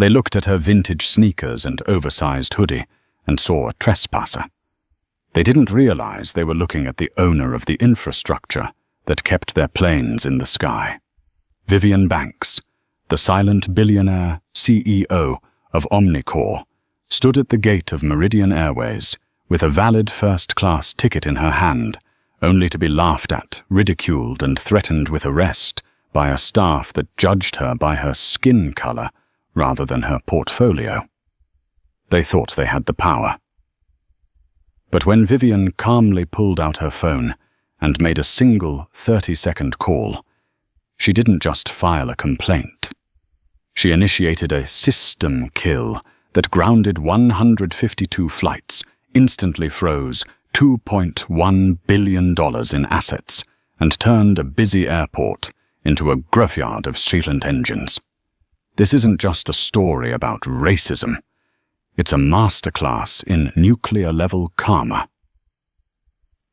They looked at her vintage sneakers and oversized hoodie and saw a trespasser. They didn't realize they were looking at the owner of the infrastructure that kept their planes in the sky. Vivian Banks, the silent billionaire CEO of Omnicorp, stood at the gate of Meridian Airways with a valid first-class ticket in her hand, only to be laughed at, ridiculed, and threatened with arrest by a staff that judged her by her skin color rather than her portfolio. They thought they had the power. But when Vivian calmly pulled out her phone and made a single 30-second call, she didn't just file a complaint. She initiated a system kill that grounded 152 flights, instantly froze $2.1 billion in assets, and turned a busy airport into a graveyard of silent engines. This isn't just a story about racism. It's a masterclass in nuclear-level karma.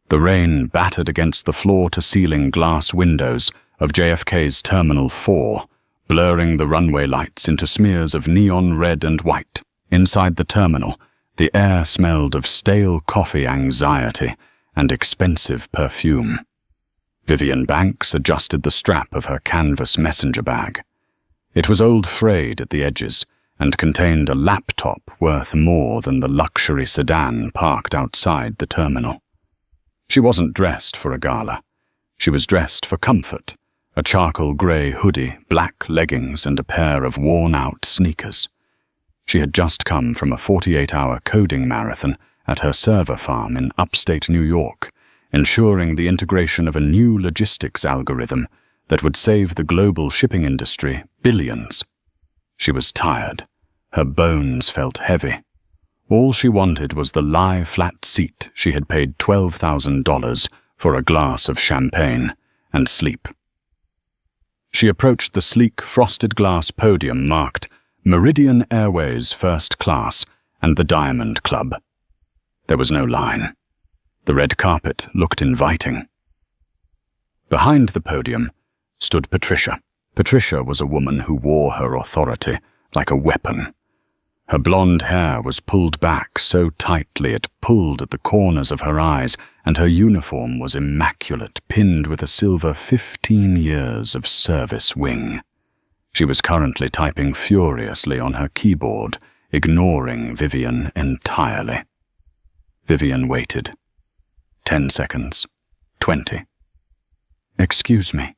The rain battered against the floor-to-ceiling glass windows of JFK's Terminal 4, blurring the runway lights into smears of neon red and white. Inside the terminal, the air smelled of stale coffee anxiety and expensive perfume. Vivian Banks adjusted the strap of her canvas messenger bag. It was old frayed at the edges and contained a laptop worth more than the luxury sedan parked outside the terminal. She wasn't dressed for a gala. She was dressed for comfort, a charcoal grey hoodie, black leggings, and a pair of worn-out sneakers. She had just come from a 48-hour coding marathon at her server farm in upstate New York, ensuring the integration of a new logistics algorithm that would save the global shipping industry billions. She was tired. Her bones felt heavy. All she wanted was the lie-flat seat she had paid $12,000 for a glass of champagne and sleep. She approached the sleek frosted glass podium marked Meridian Airways First Class and the Diamond Club. There was no line. The red carpet looked inviting. Behind the podium stood Patricia. Patricia was a woman who wore her authority like a weapon. Her blonde hair was pulled back so tightly it pulled at the corners of her eyes, and her uniform was immaculate, pinned with a silver 15 years of service wing. She was currently typing furiously on her keyboard, ignoring Vivian entirely. Vivian waited. 10 seconds. 20. "Excuse me,"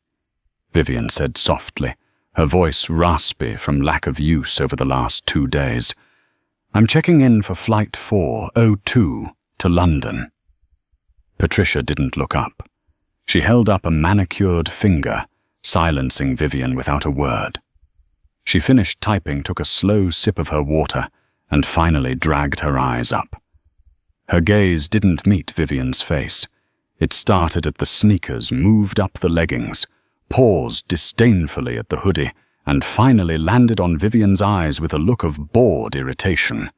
Vivian said softly, her voice raspy from lack of use over the last 2 days. "I'm checking in for Flight 402 to London." Patricia didn't look up. She held up a manicured finger, silencing Vivian without a word. She finished typing, took a slow sip of her water, and finally dragged her eyes up. Her gaze didn't meet Vivian's face. It started at the sneakers, moved up the leggings, paused disdainfully at the hoodie, and finally landed on Vivian's eyes with a look of bored irritation.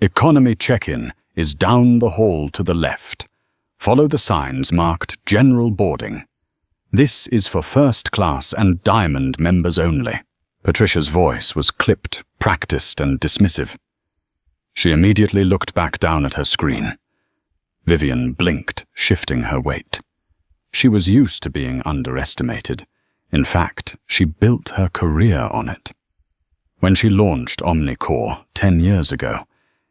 "Economy check-in is down the hall to the left. Follow the signs marked General Boarding. This is for first class and diamond members only." Patricia's voice was clipped, practiced, and dismissive. She immediately looked back down at her screen. Vivian blinked, shifting her weight. She was used to being underestimated. In fact, she built her career on it. When she launched Omnicorp 10 years ago,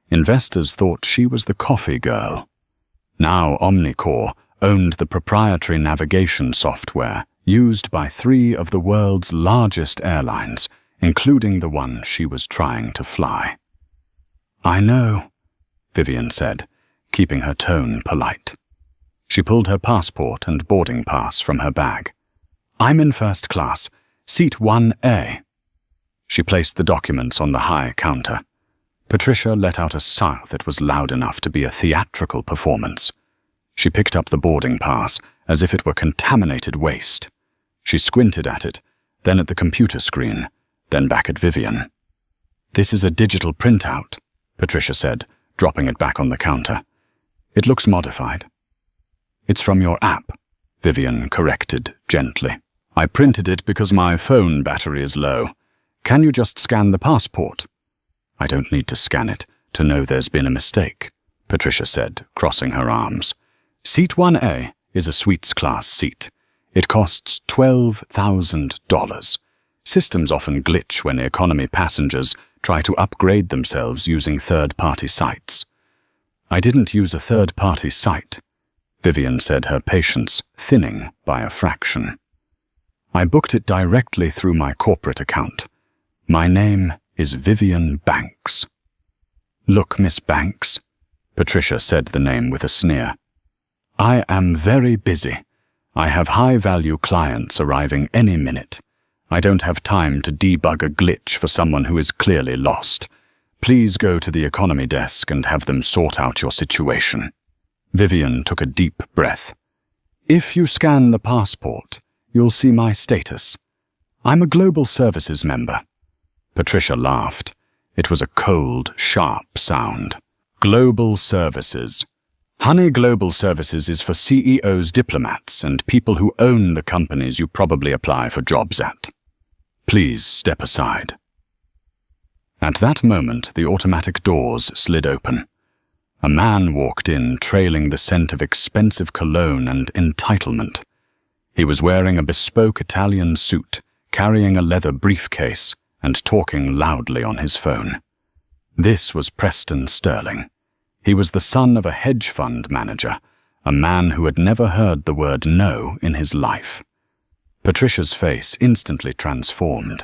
investors thought she was the coffee girl. Now Omnicorp owned the proprietary navigation software used by 3 of the world's largest airlines, including the one she was trying to fly. "I know," Vivian said, keeping her tone polite. She pulled her passport and boarding pass from her bag. "I'm in first class, seat 1A. She placed the documents on the high counter. Patricia let out a sigh that was loud enough to be a theatrical performance. She picked up the boarding pass as if it were contaminated waste. She squinted at it, then at the computer screen, then back at Vivian. "This is a digital printout," Patricia said, dropping it back on the counter. "It looks modified." "It's from your app," Vivian corrected gently. "I printed it because my phone battery is low. Can you just scan the passport? I don't need to scan it to know there's been a mistake, Patricia said, crossing her arms. Seat 1A is a suites class seat. It costs $12,000. Systems often glitch when economy passengers try to upgrade themselves using third-party sites. I didn't use a third-party site, Vivian said, her patience thinning by a fraction. I booked it directly through my corporate account. My name is Vivian Banks. Look, Miss Banks, Patricia said the name with a sneer. I am very busy. I have high-value clients arriving any minute. I don't have time to debug a glitch for someone who is clearly lost. Please go to the economy desk and have them sort out your situation. Vivian took a deep breath. If you scan the passport, you'll see my status. I'm a Global Services member. Patricia laughed. It was a cold, sharp sound. Global Services. Honey, Global Services is for CEOs, diplomats, and people who own the companies you probably apply for jobs at. Please step aside. At that moment, the automatic doors slid open. A man walked in, trailing the scent of expensive cologne and entitlement. He was wearing a bespoke Italian suit, carrying a leather briefcase, and talking loudly on his phone. This was Preston Sterling. He was the son of a hedge fund manager, a man who had never heard the word no in his life. Patricia's face instantly transformed.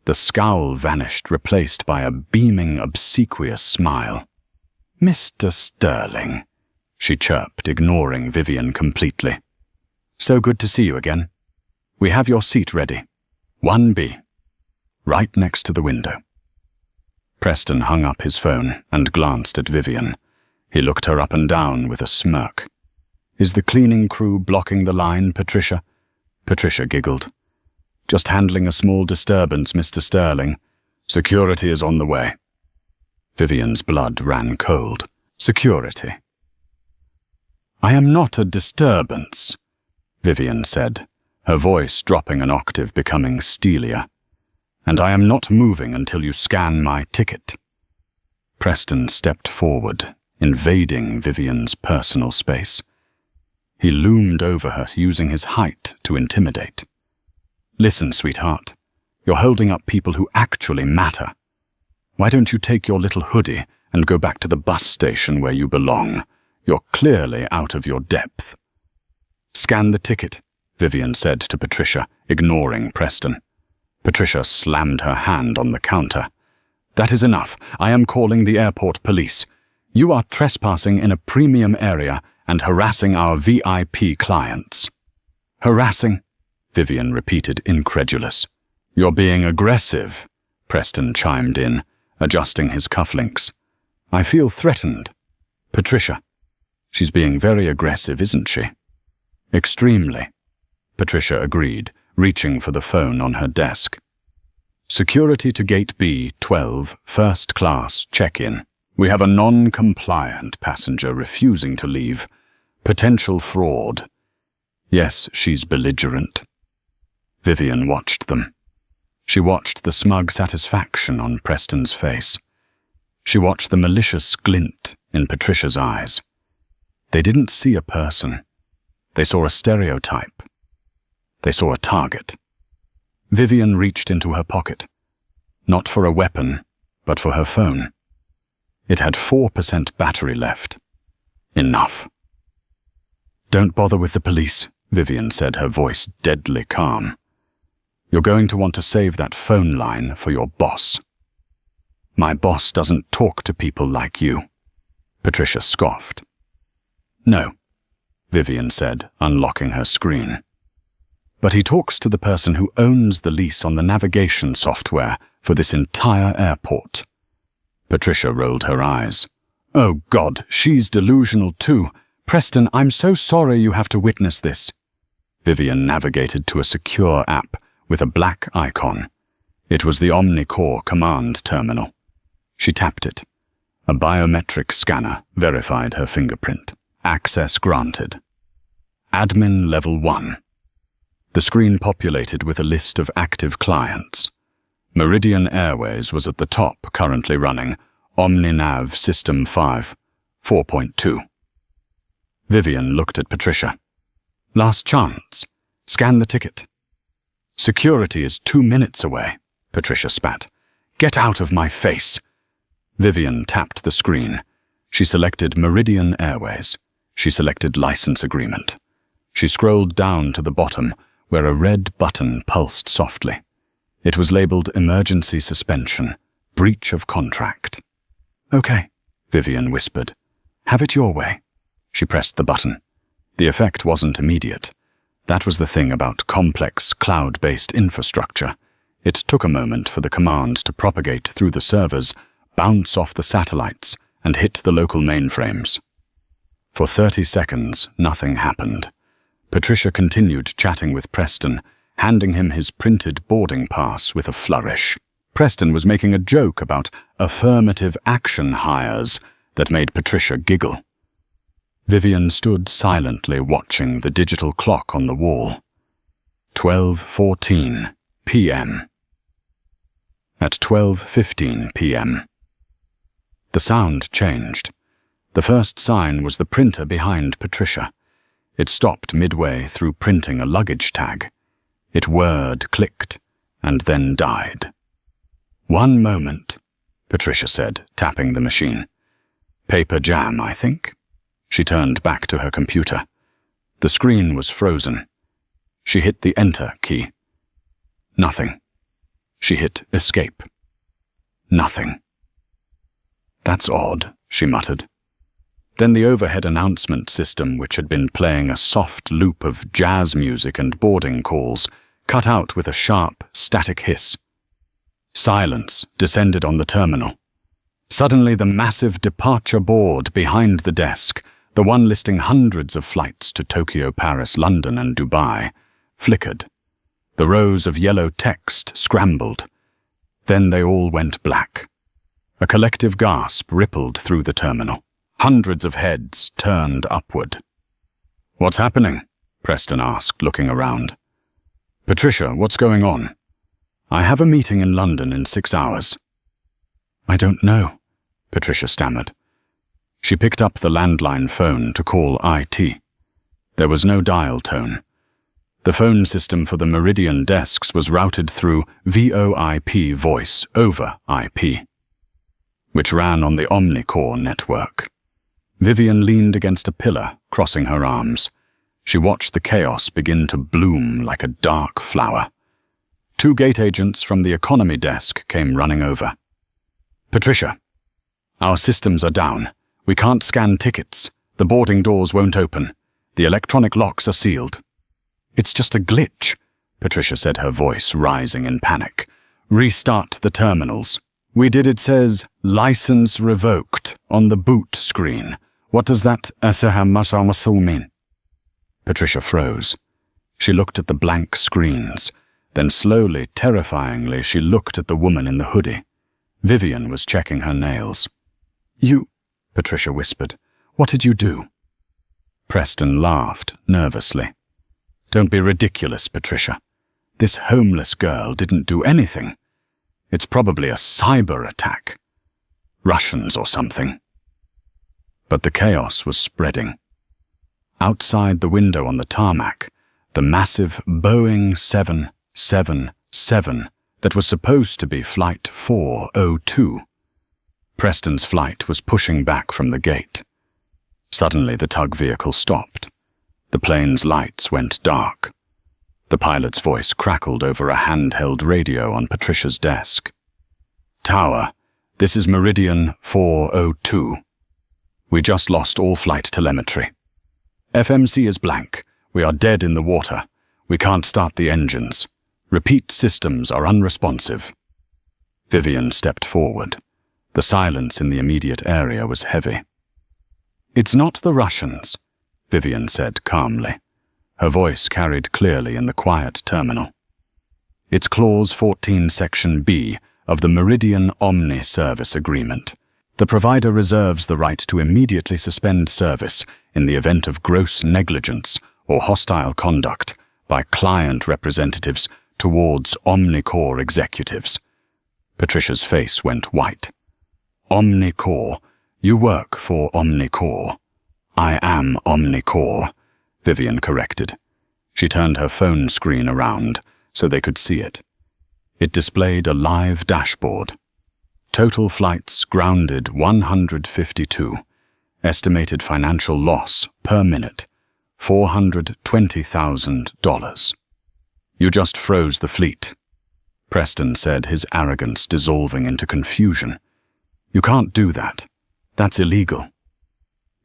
The scowl vanished, replaced by a beaming, obsequious smile. Mr. Sterling, she chirped, ignoring Vivian completely. So good to see you again. We have your seat ready. 1B. Right next to the window. Preston hung up his phone and glanced at Vivian. He looked her up and down with a smirk. Is the cleaning crew blocking the line, Patricia? Patricia giggled. Just handling a small disturbance, Mr. Sterling. Security is on the way. Vivian's blood ran cold. Security. I am not a disturbance, Vivian said, her voice dropping an octave, becoming steelier. And I am not moving until you scan my ticket. Preston stepped forward, invading Vivian's personal space. He loomed over her, using his height to intimidate. Listen, sweetheart, you're holding up people who actually matter. Why don't you take your little hoodie and go back to the bus station where you belong? You're clearly out of your depth. Scan the ticket, Vivian said to Patricia, ignoring Preston. Patricia slammed her hand on the counter. That is enough. I am calling the airport police. You are trespassing in a premium area and harassing our VIP clients. Harassing? Vivian repeated, incredulous. You're being aggressive, Preston chimed in, adjusting his cufflinks. I feel threatened. Patricia. She's being very aggressive, isn't she? Extremely, Patricia agreed, reaching for the phone on her desk. Security to Gate B12, first class, check-in. We have a non-compliant passenger refusing to leave. Potential fraud. Yes, she's belligerent. Vivian watched them. She watched the smug satisfaction on Preston's face. She watched the malicious glint in Patricia's eyes. They didn't see a person. They saw a stereotype. They saw a target. Vivian reached into her pocket. Not for a weapon, but for her phone. It had 4% battery left. Enough. Don't bother with the police, Vivian said, her voice deadly calm. You're going to want to save that phone line for your boss. My boss doesn't talk to people like you, Patricia scoffed. No, Vivian said, unlocking her screen. But he talks to the person who owns the lease on the navigation software for this entire airport. Patricia rolled her eyes. Oh God, she's delusional too. Preston, I'm so sorry you have to witness this. Vivian navigated to a secure app with a black icon. It was the Omnicore command terminal. She tapped it. A biometric scanner verified her fingerprint. Access granted. Admin Level 1. The screen populated with a list of active clients. Meridian Airways was at the top, currently running OmniNav System 5, 4.2. Vivian looked at Patricia. Last chance. Scan the ticket. Security is 2 minutes away, Patricia spat. Get out of my face. Vivian tapped the screen. She selected Meridian Airways. She selected License Agreement. She scrolled down to the bottom, where a red button pulsed softly. It was labeled Emergency Suspension, Breach of Contract. Okay, Vivian whispered. Have it your way. She pressed the button. The effect wasn't immediate. That was the thing about complex, cloud-based infrastructure. It took a moment for the command to propagate through the servers, bounce off the satellites, and hit the local mainframes. For 30 seconds, nothing happened. Patricia continued chatting with Preston, handing him his printed boarding pass with a flourish. Preston was making a joke about affirmative action hires that made Patricia giggle. Vivian stood silently watching the digital clock on the wall. 12:14 p.m. At 12:15 p.m. The sound changed. The first sign was the printer behind Patricia. It stopped midway through printing a luggage tag. It whirred, clicked, and then died. 1 moment, Patricia said, tapping the machine. Paper jam, I think. She turned back to her computer. The screen was frozen. She hit the Enter key. Nothing. She hit Escape. Nothing. That's odd, she muttered. Then the overhead announcement system, which had been playing a soft loop of jazz music and boarding calls, cut out with a sharp, static hiss. Silence descended on the terminal. Suddenly, the massive departure board behind the desk, the one listing hundreds of flights to Tokyo, Paris, London, and Dubai, flickered. The rows of yellow text scrambled. Then they all went black. A collective gasp rippled through the terminal. Hundreds of heads turned upward. What's happening? Preston asked, looking around. Patricia, what's going on? I have a meeting in London in 6 hours. I don't know, Patricia stammered. She picked up the landline phone to call IT. There was no dial tone. The phone system for the Meridian desks was routed through VoIP voice over IP, which ran on the OmniCore network. Vivian leaned against a pillar, crossing her arms. She watched the chaos begin to bloom like a dark flower. 2 gate agents from the economy desk came running over. Patricia, our systems are down. We can't scan tickets. The boarding doors won't open. The electronic locks are sealed. It's just a glitch, Patricia said, her voice rising in panic. Restart the terminals. We did. It says, license revoked, on the boot screen. What does that mean? Patricia froze. She looked at the blank screens. Then slowly, terrifyingly, she looked at the woman in the hoodie. Vivian was checking her nails. You, Patricia whispered. What did you do? Preston laughed, nervously. Don't be ridiculous, Patricia. This homeless girl didn't do anything. It's probably a cyber attack. Russians or something. But the chaos was spreading. Outside the window on the tarmac, the massive Boeing 777 that was supposed to be Flight 402. Preston's flight was pushing back from the gate. Suddenly the tug vehicle stopped. The plane's lights went dark. The pilot's voice crackled over a handheld radio on Patricia's desk. Tower, this is Meridian 402. We just lost all flight telemetry. FMC is blank. We are dead in the water. We can't start the engines. Repeat systems are unresponsive. Vivian stepped forward. The silence in the immediate area was heavy. It's not the Russians, Vivian said calmly. Her voice carried clearly in the quiet terminal. It's Clause 14, Section B of the Meridian Omni Service Agreement. The provider reserves the right to immediately suspend service in the event of gross negligence or hostile conduct by client representatives towards OmniCore executives. Patricia's face went white. Omnicore. You work for Omnicore. I am Omnicore, Vivian corrected. She turned her phone screen around so they could see it. It displayed a live dashboard. Total flights grounded 152. Estimated financial loss per minute, $420,000. You just froze the fleet, Preston said, his arrogance dissolving into confusion. You can't do that. That's illegal.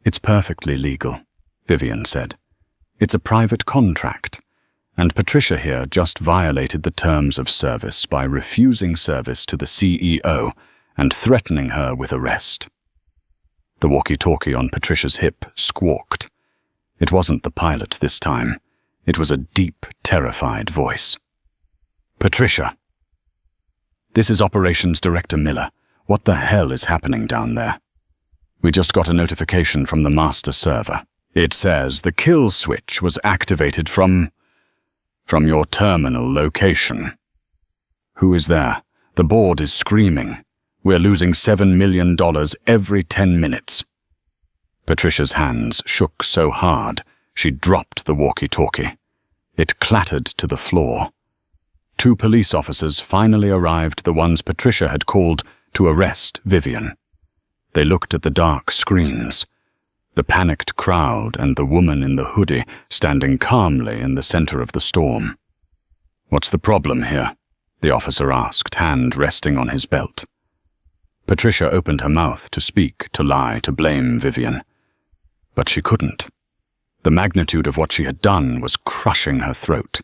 It's perfectly legal, Vivian said. It's a private contract, and Patricia here just violated the terms of service by refusing service to the CEO and threatening her with arrest. The walkie-talkie on Patricia's hip squawked. It wasn't the pilot this time. It was a deep, terrified voice. Patricia. This is Operations Director Miller. What the hell is happening down there? We just got a notification from the master server. It says the kill switch was activated from your terminal location. Who is there? The board is screaming. We're losing $7 million every 10 minutes. Patricia's hands shook so hard, she dropped the walkie-talkie. It clattered to the floor. 2 police officers finally arrived, the ones Patricia had called to arrest Vivian. They looked at the dark screens, the panicked crowd and the woman in the hoodie standing calmly in the center of the storm. What's the problem here? The officer asked, hand resting on his belt. Patricia opened her mouth to speak, to lie, to blame Vivian. But she couldn't. The magnitude of what she had done was crushing her throat.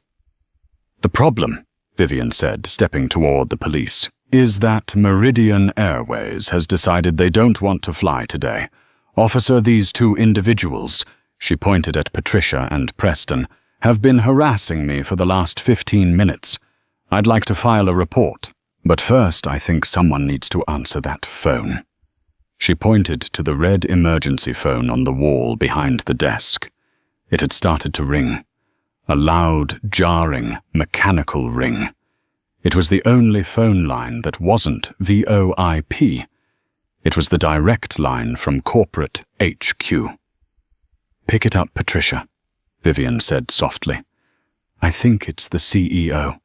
The problem, Vivian said, stepping toward the police, is that Meridian Airways has decided they don't want to fly today. Officer, these 2 individuals, she pointed at Patricia and Preston, have been harassing me for the last 15 minutes. I'd like to file a report. But first, I think someone needs to answer that phone. She pointed to the red emergency phone on the wall behind the desk. It had started to ring. A loud, jarring, mechanical ring. It was the only phone line that wasn't VoIP. It was the direct line from corporate HQ. Pick it up, Patricia, Vivian said softly. I think it's the CEO.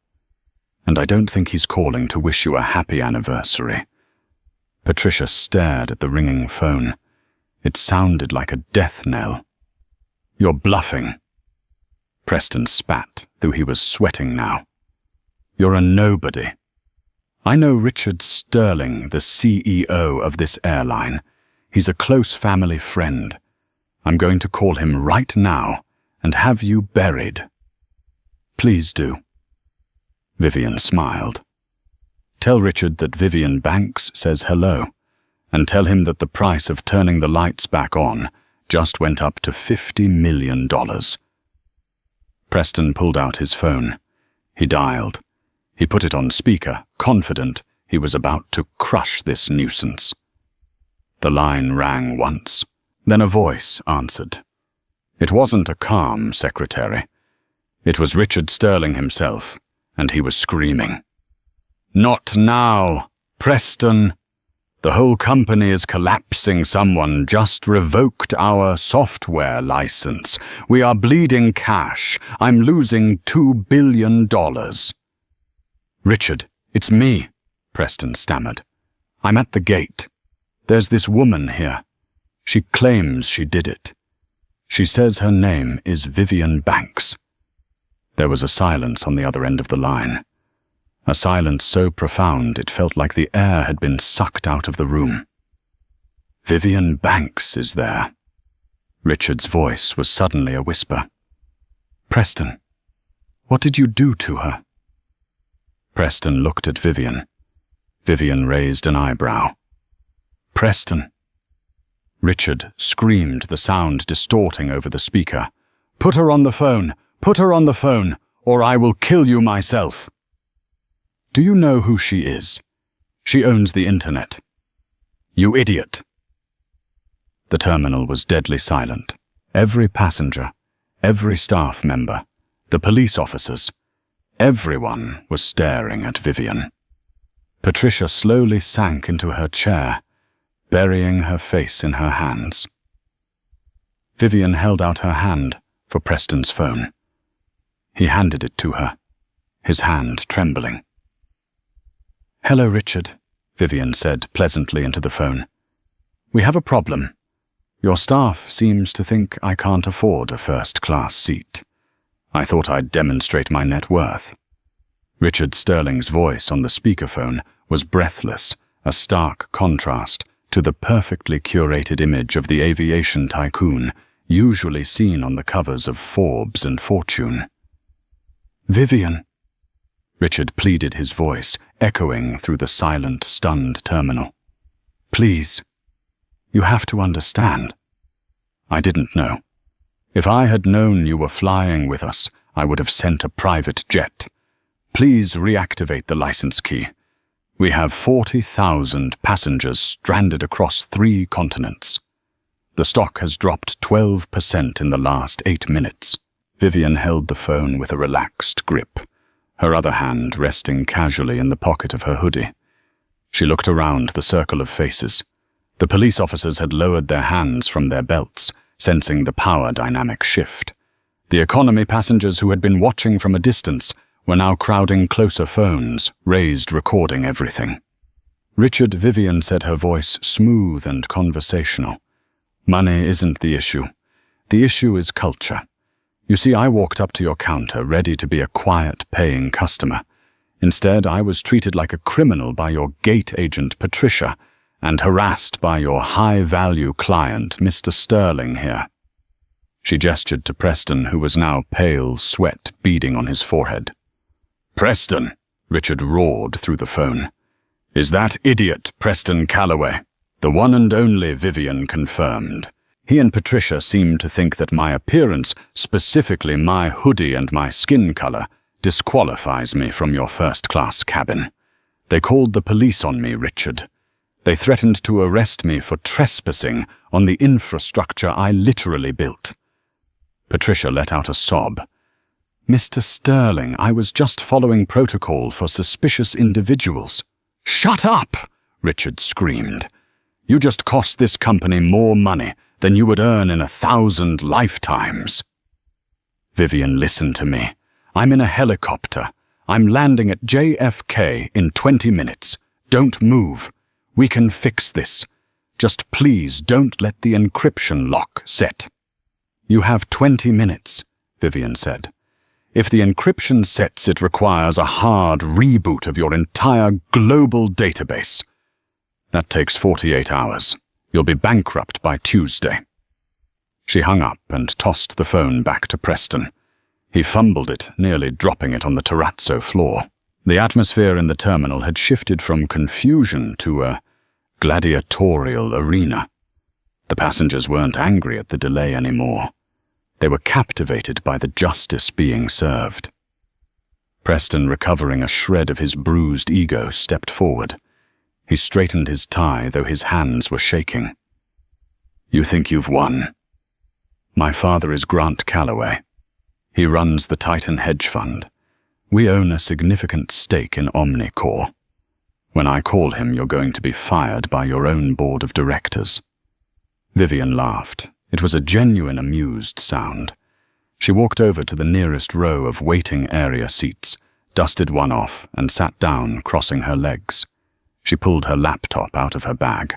And I don't think he's calling to wish you a happy anniversary. Patricia stared at the ringing phone. It sounded like a death knell. You're bluffing. Preston spat, though he was sweating now. You're a nobody. I know Richard Sterling, the CEO of this airline. He's a close family friend. I'm going to call him right now and have you buried. Please do. Vivian smiled. Tell Richard that Vivian Banks says hello, and tell him that the price of turning the lights back on just went up to $50 million. Preston pulled out his phone. He dialed. He put it on speaker, confident he was about to crush this nuisance. The line rang once. Then a voice answered. It wasn't a calm secretary. It was Richard Sterling himself, and he was screaming. Not now, Preston. The whole company is collapsing. Someone just revoked our software license. We are bleeding cash. I'm losing $2 billion. Richard, it's me, Preston stammered. I'm at the gate. There's this woman here. She claims she did it. She says her name is Vivian Banks. There was a silence on the other end of the line. A silence so profound it felt like the air had been sucked out of the room. Vivian Banks is there. Richard's voice was suddenly a whisper. Preston, what did you do to her? Preston looked at Vivian. Vivian raised an eyebrow. Preston. Richard screamed, the sound distorting over the speaker. Put her on the phone! Put her on the phone, or I will kill you myself. Do you know who she is? She owns the internet. You idiot. The terminal was deadly silent. Every passenger, every staff member, the police officers, everyone was staring at Vivian. Patricia slowly sank into her chair, burying her face in her hands. Vivian held out her hand for Preston's phone. He handed it to her, his hand trembling. "Hello, Richard," Vivian said pleasantly into the phone. "We have a problem. Your staff seems to think I can't afford a first-class seat. I thought I'd demonstrate my net worth." Richard Sterling's voice on the speakerphone was breathless, a stark contrast to the perfectly curated image of the aviation tycoon usually seen on the covers of Forbes and Fortune. "Vivian," Richard pleaded, his voice echoing through the silent, stunned terminal. "Please, you have to understand. I didn't know. If I had known you were flying with us, I would have sent a private jet. Please reactivate the license key. We have 40,000 passengers stranded across 3 continents. The stock has dropped 12% in the last 8 minutes. Vivian held the phone with a relaxed grip, her other hand resting casually in the pocket of her hoodie. She looked around the circle of faces. The police officers had lowered their hands from their belts, sensing the power dynamic shift. The economy passengers who had been watching from a distance were now crowding closer, phones raised, recording everything. "Richard," Vivian said, her voice smooth and conversational. "Money isn't the issue. The issue is culture. You see, I walked up to your counter ready to be a quiet, paying customer. Instead, I was treated like a criminal by your gate agent, Patricia, and harassed by your high-value client, Mr. Sterling here." She gestured to Preston, who was now pale, sweat beading on his forehead. "Preston," Richard roared through the phone. "Is that idiot Preston Calloway?" The one and only, Vivian confirmed. He and Patricia seemed to think that my appearance, specifically my hoodie and my skin color, disqualifies me from your first-class cabin. They called the police on me, Richard. They threatened to arrest me for trespassing on the infrastructure I literally built. Patricia let out a sob. "Mr. Sterling, I was just following protocol for suspicious individuals." "Shut up!" Richard screamed. "You just cost this company more money than you would earn in 1,000 lifetimes." "Vivian, listen to me. I'm in a helicopter. I'm landing at JFK in 20 minutes. Don't move. We can fix this. Just please don't let the encryption lock set." "You have 20 minutes, Vivian said. "If the encryption sets, it requires a hard reboot of your entire global database. That takes 48 hours. You'll be bankrupt by Tuesday." She hung up and tossed the phone back to Preston. He fumbled it, nearly dropping it on the terrazzo floor. The atmosphere in the terminal had shifted from confusion to a gladiatorial arena. The passengers weren't angry at the delay anymore. They were captivated by the justice being served. Preston, recovering a shred of his bruised ego, stepped forward. He straightened his tie, though his hands were shaking. "You think you've won?" "My father is Grant Calloway. He runs the Titan hedge fund. We own a significant stake in Omnicorp. When I call him, you're going to be fired by your own board of directors." Vivian laughed. It was a genuine, amused sound. She walked over to the nearest row of waiting area seats, dusted one off, and sat down, crossing her legs. She pulled her laptop out of her bag.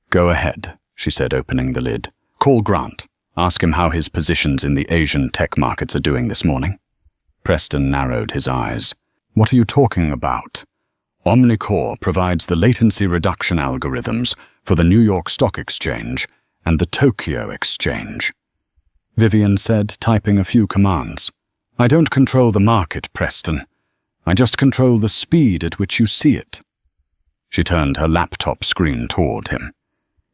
"Go ahead," she said, opening the lid. "Call Grant. Ask him how his positions in the Asian tech markets are doing this morning." Preston narrowed his eyes. "What are you talking about?" "Omnicorp provides the latency reduction algorithms for the New York Stock Exchange and the Tokyo Exchange," Vivian said, typing a few commands. "I don't control the market, Preston. I just control the speed at which you see it." She turned her laptop screen toward him.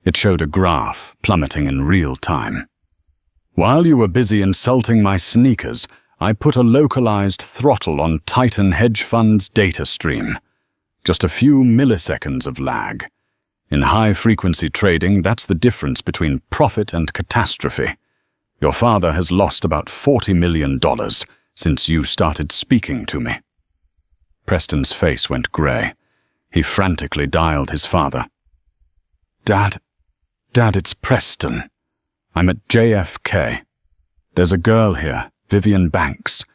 It showed a graph plummeting in real time. "While you were busy insulting my sneakers, I put a localized throttle on Titan Hedge Fund's data stream. Just a few milliseconds of lag. In high-frequency trading, that's the difference between profit and catastrophe. Your father has lost about $40 million since you started speaking to me." Preston's face went gray. He frantically dialed his father. Dad, it's Preston. I'm at JFK. There's a girl here, Vivian Banks.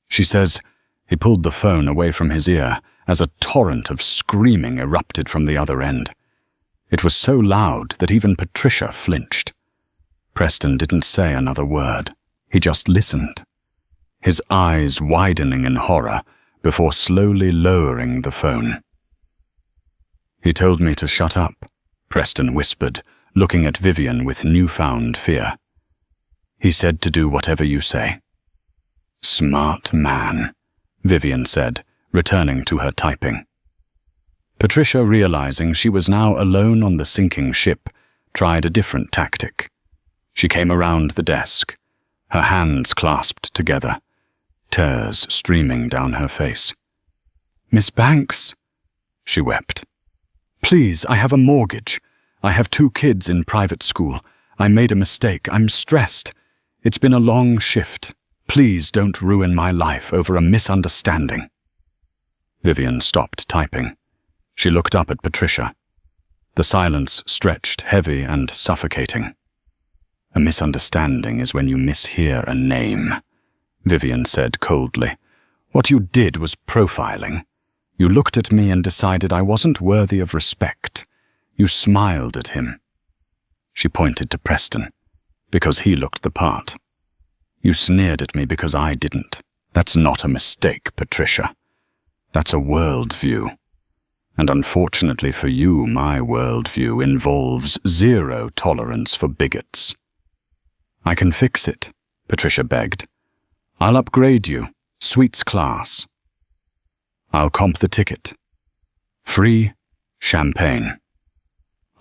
She says—" He pulled the phone away from his ear as a torrent of screaming erupted from the other end. It was so loud that even Patricia flinched. Preston didn't say another word. He just listened, his eyes widening in horror before slowly lowering the phone. "He told me to shut up," Preston whispered, looking at Vivian with newfound fear. "He said to do whatever you say." "Smart man," Vivian said, returning to her typing. Patricia, realizing she was now alone on the sinking ship, tried a different tactic. She came around the desk, her hands clasped together, tears streaming down her face. "Miss Banks," she wept. "Please, I have a mortgage. I have 2 kids in private school. I made a mistake. I'm stressed. It's been a long shift. Please don't ruin my life over a misunderstanding." Vivian stopped typing. She looked up at Patricia. The silence stretched heavy and suffocating. "A misunderstanding is when you mishear a name," Vivian said coldly. "What you did was profiling. You looked at me and decided I wasn't worthy of respect. You smiled at him." She pointed to Preston, "because he looked the part. You sneered at me because I didn't. That's not a mistake, Patricia. That's a worldview. And unfortunately for you, my worldview involves 0 tolerance for bigots." "I can fix it," Patricia begged. "I'll upgrade you, suites class. I'll comp the ticket. Free champagne."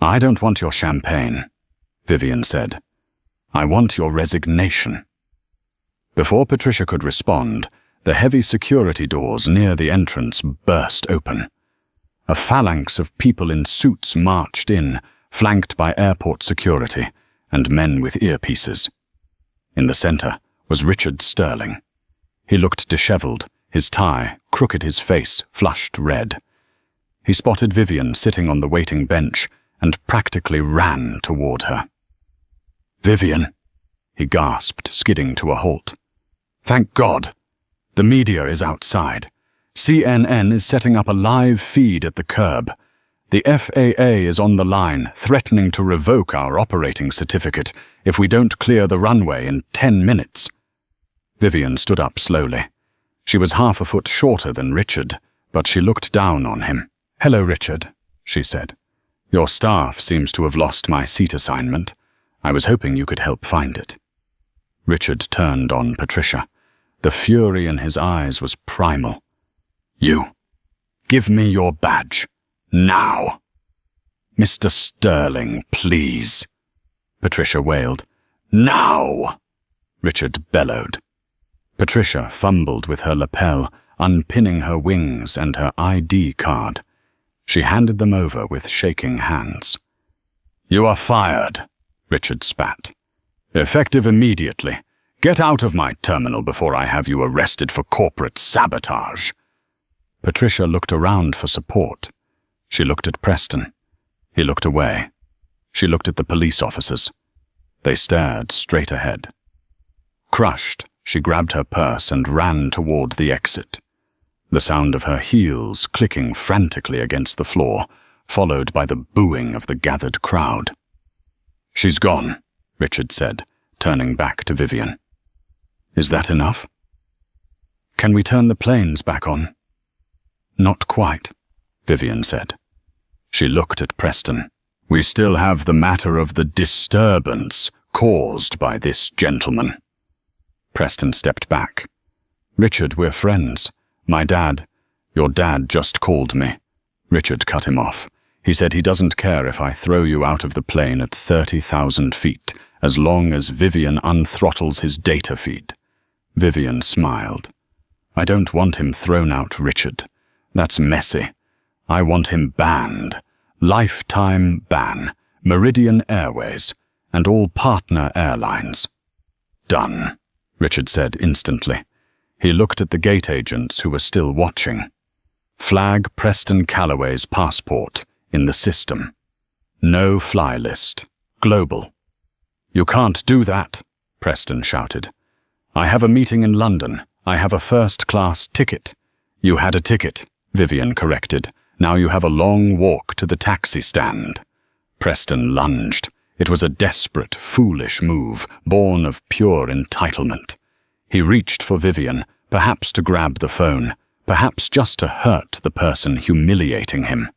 "I don't want your champagne," Vivian said. "I want your resignation." Before Patricia could respond, the heavy security doors near the entrance burst open. A phalanx of people in suits marched in, flanked by airport security and men with earpieces. In the center was Richard Sterling. He looked disheveled, his tie crooked, his face flushed red. He spotted Vivian sitting on the waiting bench and practically ran toward her. "Vivian," he gasped, skidding to a halt. "Thank God! The media is outside. CNN is setting up a live feed at the curb. The FAA is on the line, threatening to revoke our operating certificate if we don't clear the runway in 10 minutes. Vivian stood up slowly. She was half a foot shorter than Richard, but she looked down on him. "Hello, Richard," she said. "Your staff seems to have lost my seat assignment. I was hoping you could help find it." Richard turned on Patricia. The fury in his eyes was primal. "You, give me your badge. Now!" "Mr. Sterling, please," Patricia wailed. "Now!" Richard bellowed. Patricia fumbled with her lapel, unpinning her wings and her ID card. She handed them over with shaking hands. "You are fired," Richard spat. "Effective immediately. Get out of my terminal before I have you arrested for corporate sabotage." Patricia looked around for support. She looked at Preston. He looked away. She looked at the police officers. They stared straight ahead. Crushed, she grabbed her purse and ran toward the exit. The sound of her heels clicking frantically against the floor, followed by the booing of the gathered crowd. "She's gone," Richard said, turning back to Vivian. "Is that enough?" "Can we turn the planes back on?" "Not quite," Vivian said. She looked at Preston. "We still have the matter of the disturbance caused by this gentleman." Preston stepped back. "Richard, we're friends. Your dad just called me." Richard cut him off. He said he doesn't care if I throw you out of the plane at 30,000 feet, as long as Vivian unthrottles his data feed. Vivian smiled. "I don't want him thrown out, Richard. That's messy. I want him banned. Lifetime ban. Meridian Airways, and all partner airlines." "Done," Richard said instantly. He looked at the gate agents who were still watching. Flag Preston Calloway's passport in the system. No fly list. Global. You can't do that, Preston shouted. I have a meeting in London. I have a first-class ticket. You had a ticket, Vivian corrected. Now you have a long walk to the taxi stand. Preston lunged. It was a desperate, foolish move, born of pure entitlement. He reached for Vivian, perhaps to grab the phone, perhaps just to hurt the person humiliating him.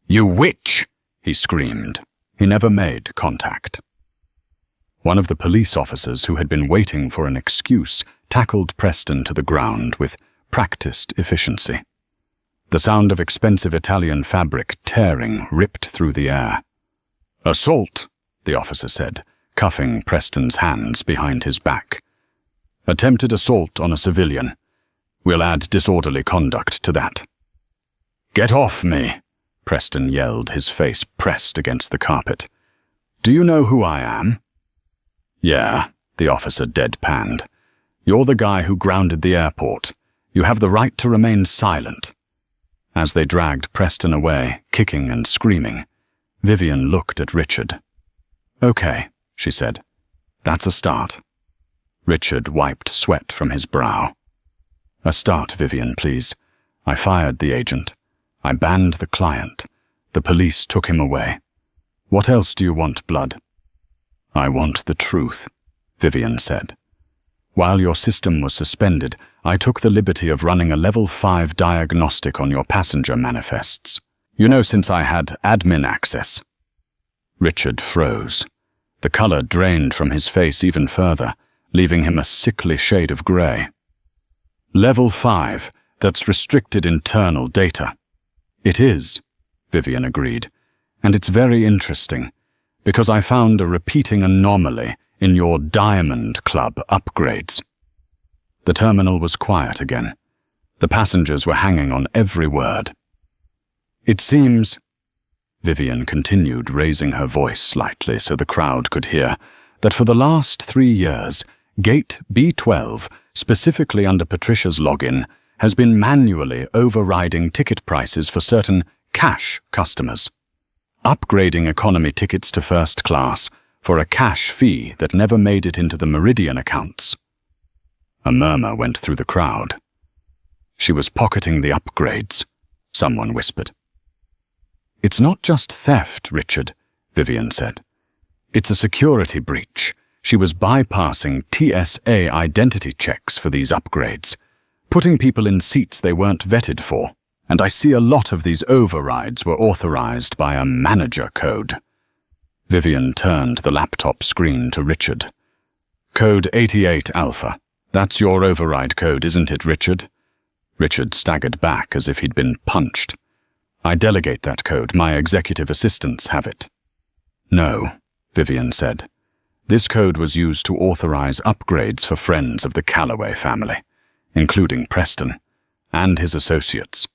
You witch! He screamed. He never made contact. One of the police officers who had been waiting for an excuse tackled Preston to the ground with practiced efficiency. The sound of expensive Italian fabric tearing ripped through the air. Assault, the officer said, cuffing Preston's hands behind his back. Attempted assault on a civilian. We'll add disorderly conduct to that. Get off me, Preston yelled, his face pressed against the carpet. Do you know who I am? Yeah, the officer deadpanned. You're the guy who grounded the airport. You have the right to remain silent. As they dragged Preston away, kicking and screaming, Vivian looked at Richard. Okay, she said. That's a start. Richard wiped sweat from his brow. A start, Vivian, please. I fired the agent. I banned the client. The police took him away. What else do you want, Blood? I want the truth, Vivian said. While your system was suspended, I took the liberty of running a level 5 diagnostic on your passenger manifests. You know, since I had admin access. Richard froze. The color drained from his face even further, leaving him a sickly shade of gray. Level 5, that's restricted internal data. It is, Vivian agreed, and it's very interesting, because I found a repeating anomaly in your Diamond Club upgrades. The terminal was quiet again. The passengers were hanging on every word. It seems, Vivian continued, raising her voice slightly so the crowd could hear, that for the last 3 years, Gate B12, specifically under Patricia's login, has been manually overriding ticket prices for certain cash customers, upgrading economy tickets to first class for a cash fee that never made it into the Meridian accounts. A murmur went through the crowd. She was pocketing the upgrades, someone whispered. It's not just theft, Richard, Vivian said. It's a security breach. She was bypassing TSA identity checks for these upgrades, putting people in seats they weren't vetted for, and I see a lot of these overrides were authorized by a manager code. Vivian turned the laptop screen to Richard. Code 88 Alpha. That's your override code, isn't it, Richard? Richard staggered back as if he'd been punched. I delegate that code. My executive assistants have it. No, Vivian said. This code was used to authorize upgrades for friends of the Calloway family, including Preston, and his associates.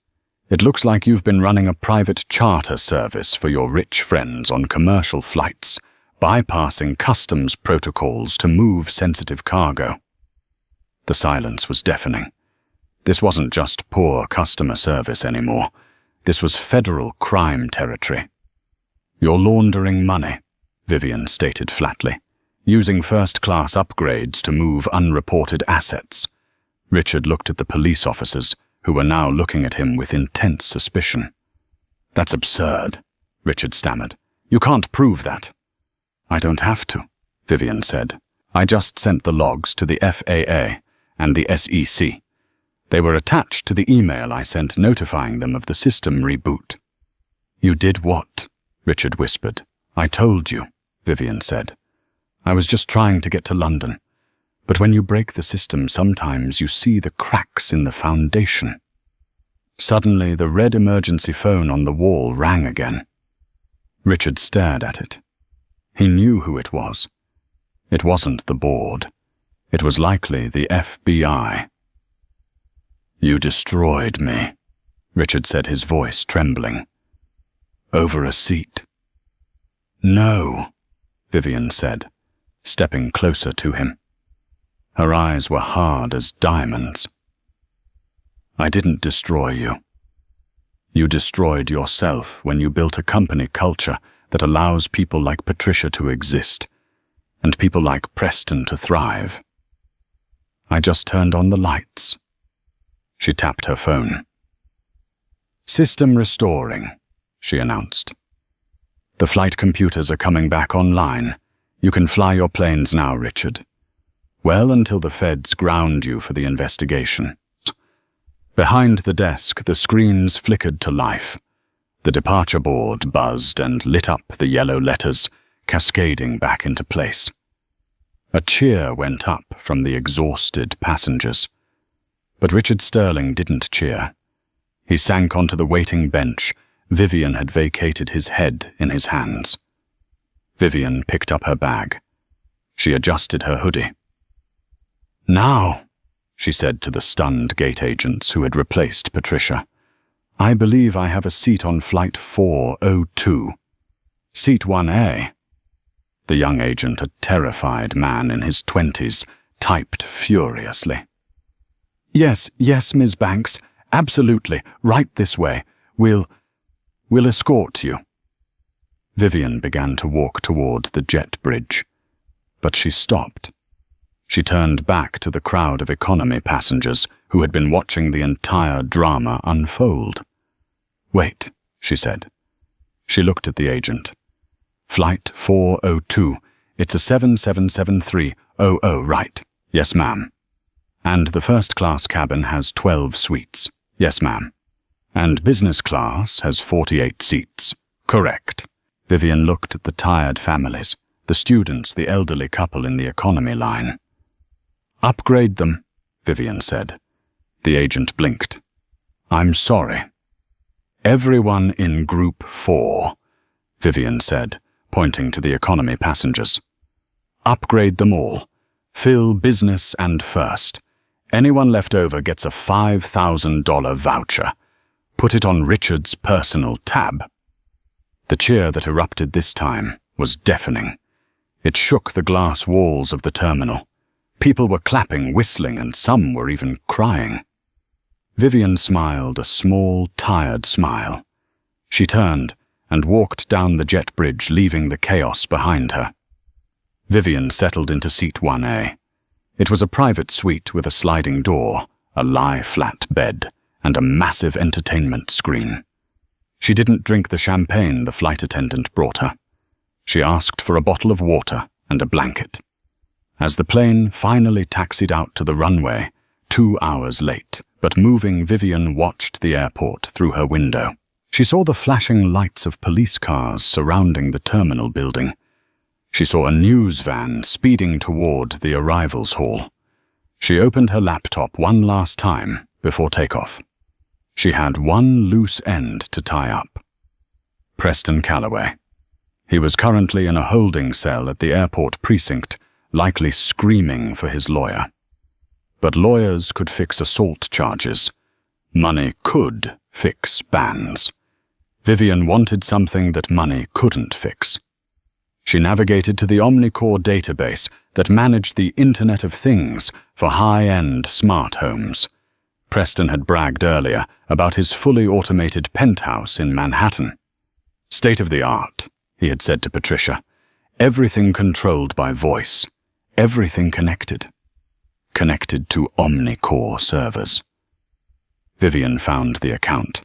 It looks like you've been running a private charter service for your rich friends on commercial flights, bypassing customs protocols to move sensitive cargo. The silence was deafening. This wasn't just poor customer service anymore. This was federal crime territory. You're laundering money, Vivian stated flatly, using first-class upgrades to move unreported assets. Richard looked at the police officers, who were now looking at him with intense suspicion. That's absurd, Richard stammered. You can't prove that. I don't have to, Vivian said. I just sent the logs to the FAA and the SEC. They were attached to the email I sent notifying them of the system reboot. You did what? Richard whispered. I told you, Vivian said. I was just trying to get to London. But when you break the system, sometimes you see the cracks in the foundation. Suddenly, the red emergency phone on the wall rang again. Richard stared at it. He knew who it was. It wasn't the board. It was likely the FBI. You destroyed me, Richard said, his voice trembling. Over a seat. No, Vivian said, stepping closer to him. Her eyes were hard as diamonds. I didn't destroy you. You destroyed yourself when you built a company culture that allows people like Patricia to exist, and people like Preston to thrive. I just turned on the lights. She tapped her phone. System restoring, she announced. The flight computers are coming back online. You can fly your planes now, Richard. Well, until the feds ground you for the investigation. Behind the desk, the screens flickered to life. The departure board buzzed and lit up the yellow letters, cascading back into place. A cheer went up from the exhausted passengers. But Richard Sterling didn't cheer. He sank onto the waiting bench. Vivian had vacated his head in his hands. Vivian picked up her bag. She adjusted her hoodie. "Now," she said to the stunned gate agents who had replaced Patricia, "I believe I have a seat on Flight 402. Seat 1A. The young agent, a terrified man in his 20s, typed furiously. Yes, Ms. Banks, absolutely, right this way. We'll escort you." Vivian began to walk toward the jet bridge, but she stopped. She turned back to the crowd of economy passengers who had been watching the entire drama unfold. "Wait," she said. She looked at the agent. "Flight 402. It's a 777300, right? Yes, ma'am. And the first-class cabin has 12 suites. Yes, ma'am. And business class has 48 seats. Correct." Vivian looked at the tired families, the students, the elderly couple in the economy line. "Upgrade them," Vivian said. The agent blinked. "I'm sorry." "Everyone in Group 4, Vivian said, pointing to the economy passengers. "Upgrade them all. Fill business and first. Anyone left over gets a $5,000 voucher. Put it on Richard's personal tab." The cheer that erupted this time was deafening. It shook the glass walls of the terminal. People were clapping, whistling, and some were even crying. Vivian smiled a small, tired smile. She turned and walked down the jet bridge, leaving the chaos behind her. Vivian settled into seat 1A. It was a private suite with a sliding door, a lie-flat bed, and a massive entertainment screen. She didn't drink the champagne the flight attendant brought her. She asked for a bottle of water and a blanket. As the plane finally taxied out to the runway, 2 hours late, but moving, Vivian watched the airport through her window. She saw the flashing lights of police cars surrounding the terminal building. She saw a news van speeding toward the arrivals hall. She opened her laptop one last time before takeoff. She had one loose end to tie up. Preston Calloway. He was currently in a holding cell at the airport precinct, likely screaming for his lawyer. But lawyers could fix assault charges. Money could fix bans. Vivian wanted something that money couldn't fix. She navigated to the Omnicore database that managed the Internet of Things for high-end smart homes. Preston had bragged earlier about his fully automated penthouse in Manhattan. State-of-the-art, he had said to Patricia. Everything controlled by voice. Everything connected. Connected to Omnicore servers. Vivian found the account.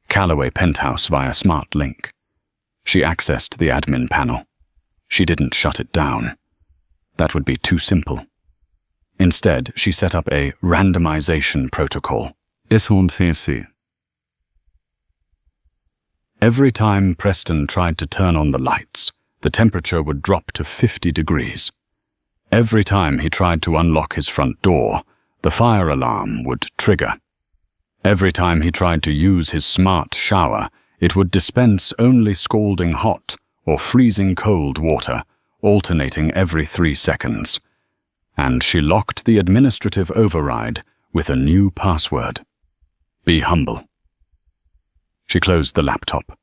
Calloway Penthouse via Smart Link. She accessed the admin panel. She didn't shut it down. That would be too simple. Instead, she set up a randomization protocol. Every time Preston tried to turn on the lights, the temperature would drop to 50 degrees. Every time he tried to unlock his front door, the fire alarm would trigger. Every time he tried to use his smart shower, it would dispense only scalding hot or freezing cold water, alternating every 3 seconds. And she locked the administrative override with a new password. Be humble. She closed the laptop.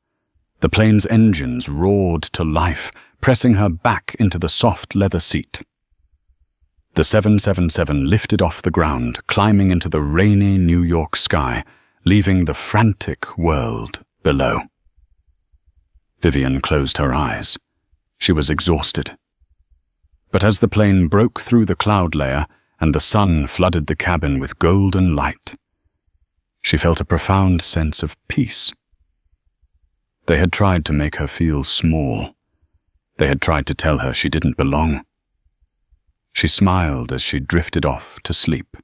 The plane's engines roared to life, pressing her back into the soft leather seat. The 777 lifted off the ground, climbing into the rainy New York sky leaving the frantic world below. Vivian closed her eyes. She was exhausted. But as the plane broke through the cloud layer and the sun flooded the cabin with golden light, she felt a profound sense of peace. They had tried to make her feel small. They had tried to tell her she didn't belong. She smiled as she drifted off to sleep.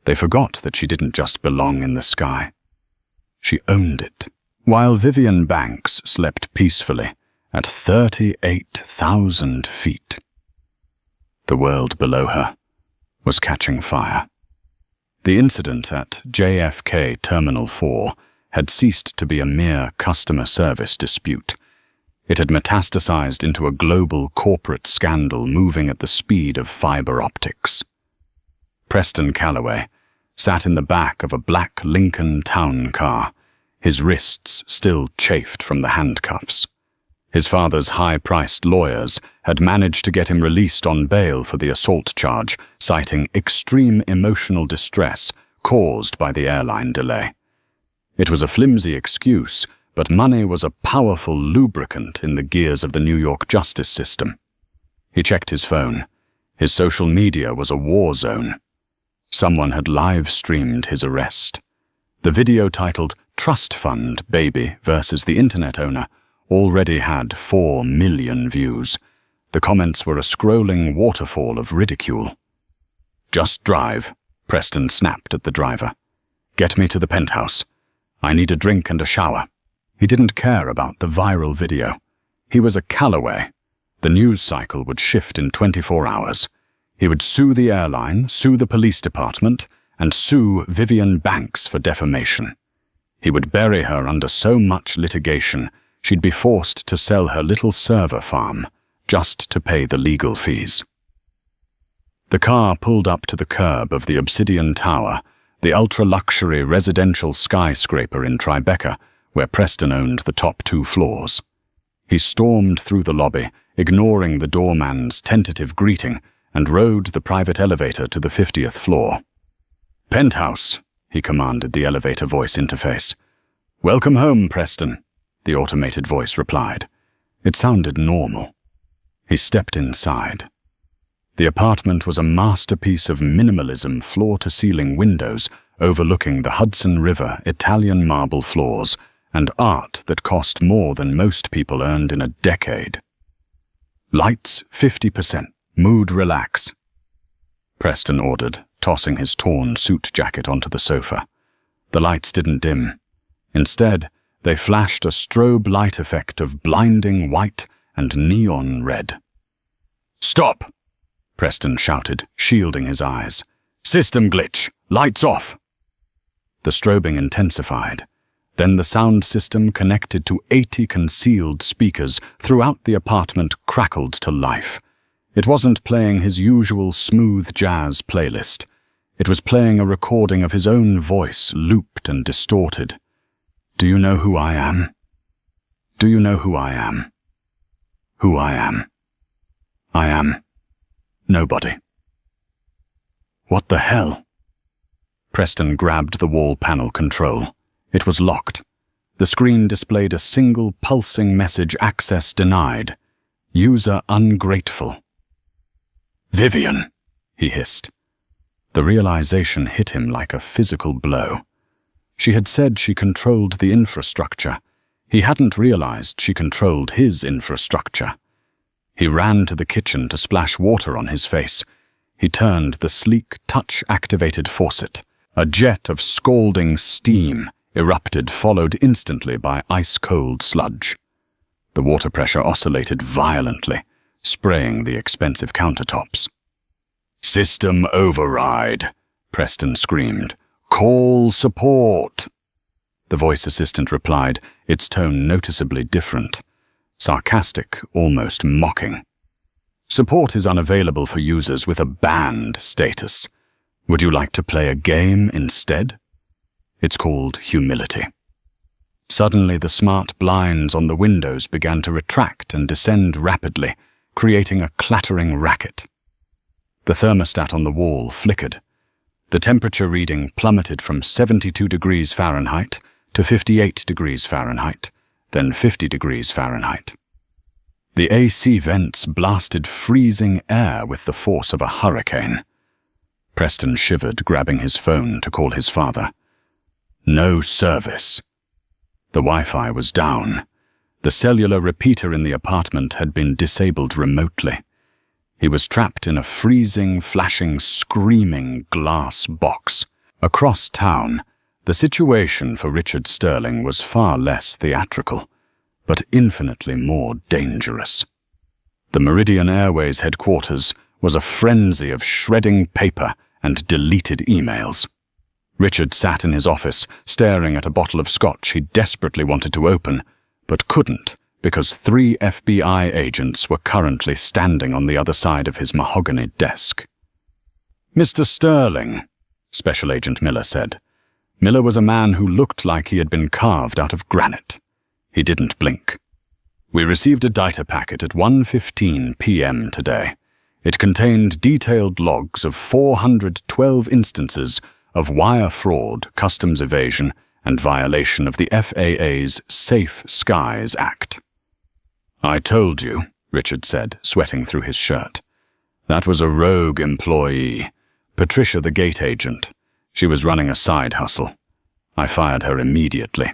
They forgot that she didn't just belong in the sky. She owned it. While Vivian Banks slept peacefully at 38,000 feet, the world below her was catching fire. The incident at JFK Terminal 4 had ceased to be a mere customer service dispute. It had metastasized into a global corporate scandal moving at the speed of fiber optics. Preston Calloway sat in the back of a black Lincoln Town car, his wrists still chafed from the handcuffs. His father's high-priced lawyers had managed to get him released on bail for the assault charge, citing extreme emotional distress caused by the airline delay. It was a flimsy excuse, but money was a powerful lubricant in the gears of the New York justice system. He checked his phone. His social media was a war zone. Someone had live-streamed his arrest. The video titled "Trust Fund Baby versus the Internet Owner" already had 4 million views. The comments were a scrolling waterfall of ridicule. "Just drive," Preston snapped at the driver. "Get me to the penthouse. I need a drink and a shower." He didn't care about the viral video. He was a Calloway. The news cycle would shift in 24 hours. He would sue the airline, sue the police department, and sue Vivian Banks for defamation. He would bury her under so much litigation, she'd be forced to sell her little server farm just to pay the legal fees. The car pulled up to the curb of the Obsidian Tower, the ultra-luxury residential skyscraper in Tribeca, where Preston owned the top 2 floors. He stormed through the lobby, ignoring the doorman's tentative greeting, and rode the private elevator to the 50th floor. "Penthouse," he commanded the elevator voice interface. "Welcome home, Preston," the automated voice replied. It sounded normal. He stepped inside. The apartment was a masterpiece of minimalism, floor-to-ceiling windows overlooking the Hudson River, Italian marble floors, and art that cost more than most people earned in a decade. "Lights 50%. Mood relax," Preston ordered, tossing his torn suit jacket onto the sofa. The lights didn't dim. Instead, they flashed a strobe light effect of blinding white and neon red. "Stop!" Preston shouted, shielding his eyes. "System glitch! Lights off!" The strobing intensified. Then the sound system connected to 80 concealed speakers throughout the apartment crackled to life. It wasn't playing his usual smooth jazz playlist. It was playing a recording of his own voice, looped and distorted. "Do you know who I am? Do you know who I am? Who I am? I am nobody." What the hell? Preston grabbed the wall panel control. It was locked. The screen displayed a single pulsing message: access denied. User ungrateful. "Vivian," he hissed. The realization hit him like a physical blow. She had said she controlled the infrastructure. He hadn't realized she controlled his infrastructure. He ran to the kitchen to splash water on his face. He turned the sleek, touch-activated faucet. A jet of scalding steam erupted, followed instantly by ice-cold sludge. The water pressure oscillated violently, spraying the expensive countertops. "System override," Preston screamed. "Call support." The voice assistant replied, its tone noticeably different. Sarcastic, almost mocking. "Support is unavailable for users with a banned status. Would you like to play a game instead? It's called humility." Suddenly, the smart blinds on the windows began to retract and descend rapidly, creating a clattering racket. The thermostat on the wall flickered. The temperature reading plummeted from 72 degrees Fahrenheit to 58 degrees Fahrenheit, then 50 degrees Fahrenheit. The AC vents blasted freezing air with the force of a hurricane. Preston shivered, grabbing his phone to call his father. No service. The Wi-Fi was down. The cellular repeater in the apartment had been disabled remotely. He was trapped in a freezing, flashing, screaming glass box. Across town, the situation for Richard Sterling was far less theatrical, but infinitely more dangerous. The Meridian Airways headquarters was a frenzy of shredding paper and deleted emails. Richard sat in his office, staring at a bottle of scotch he desperately wanted to open, but couldn't because 3 FBI agents were currently standing on the other side of his mahogany desk. "Mr. Sterling," Special Agent Miller said. Miller was a man who looked like he had been carved out of granite. He didn't blink. "We received a data packet at 1:15 p.m. today. It contained detailed logs of 412 instances of wire fraud, customs evasion, and violation of the FAA's Safe Skies Act." "I told you," Richard said, sweating through his shirt. "That was a rogue employee, Patricia the gate agent. She was running a side hustle. I fired her immediately."